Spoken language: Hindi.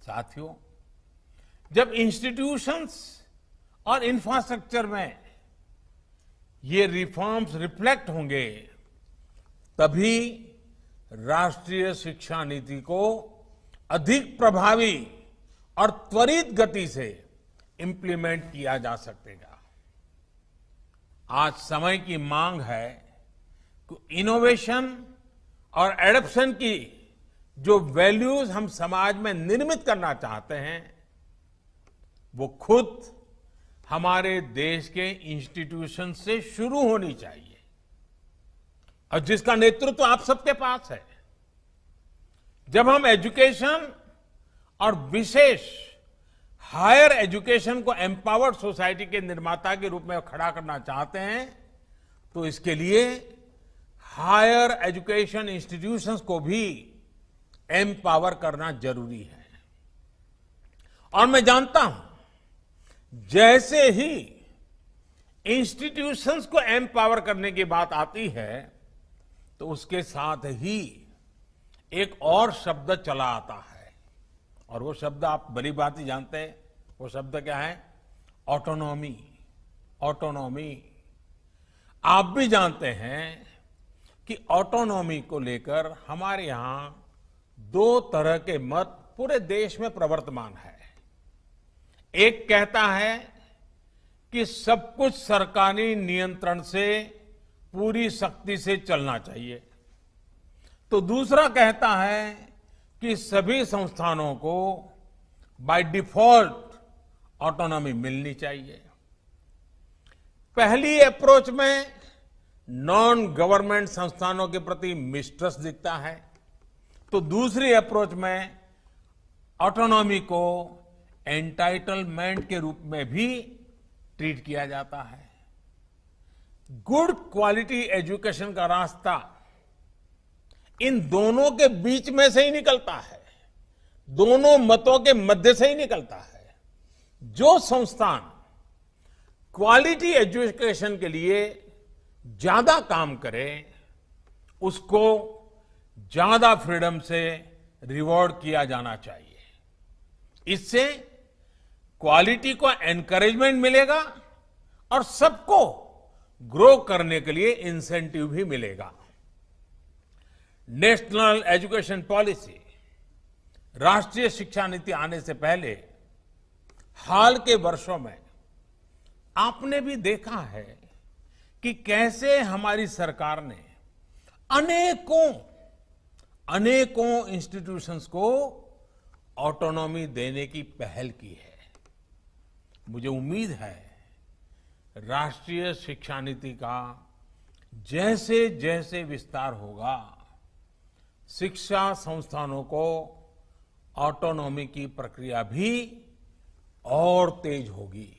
साथियों, जब इंस्टीट्यूशंस और इंफ्रास्ट्रक्चर में ये रिफॉर्म्स रिफ्लेक्ट होंगे, तभी राष्ट्रीय शिक्षा नीति को अधिक प्रभावी और त्वरित गति से इंप्लीमेंट किया जा सकेगा। आज समय की मांग है कि इनोवेशन और एडॉप्शन की जो वैल्यूज हम समाज में निर्मित करना चाहते हैं, वो खुद हमारे देश के इंस्टीट्यूशन से शुरू होनी चाहिए, और जिसका नेतृत्व आप सबके पास है। जब हम एजुकेशन और विशेष हायर एजुकेशन को एम्पावर्ड सोसाइटी के निर्माता के रूप में खड़ा करना चाहते हैं, तो इसके लिए हायर एजुकेशन इंस्टीट्यूशंस को भी एम्पावर करना जरूरी है। और मैं जानता हूं, जैसे ही इंस्टीट्यूशंस को एम्पावर करने की बात आती है, तो उसके साथ ही एक और शब्द चला आता है, और वो शब्द आप बड़ी बात ही जानते हैं। वो शब्द क्या है? ऑटोनॉमी। ऑटोनॉमी। आप भी जानते हैं कि ऑटोनॉमी को लेकर हमारे यहां दो तरह के मत पूरे देश में प्रवर्तमान है। एक कहता है कि सब कुछ सरकारी नियंत्रण से पूरी सख्ती से चलना चाहिए, तो दूसरा कहता है कि सभी संस्थानों को बाय डिफॉल्ट ऑटोनॉमी मिलनी चाहिए। पहली अप्रोच में नॉन गवर्नमेंट संस्थानों के प्रति मिसट्रस्ट दिखता है, तो दूसरी अप्रोच में ऑटोनॉमी को एंटाइटलमेंट के रूप में भी ट्रीट किया जाता है। गुड क्वालिटी एजुकेशन का रास्ता इन दोनों के बीच में से ही निकलता है, दोनों मतों के मध्य से ही निकलता है। जो संस्थान क्वालिटी एजुकेशन के लिए ज्यादा काम करे, उसको ज्यादा फ्रीडम से रिवॉर्ड किया जाना चाहिए। इससे क्वालिटी को एनकरेजमेंट मिलेगा और सबको ग्रो करने के लिए इंसेंटिव भी मिलेगा। नेशनल एजुकेशन पॉलिसी, राष्ट्रीय शिक्षा नीति आने से पहले हाल के वर्षों में आपने भी देखा है कि कैसे हमारी सरकार ने अनेकों इंस्टीट्यूशंस को ऑटोनॉमी देने की पहल की है। मुझे उम्मीद है राष्ट्रीय शिक्षा नीति का जैसे जैसे विस्तार होगा, शिक्षा संस्थानों को ऑटोनॉमी की प्रक्रिया भी और तेज होगी।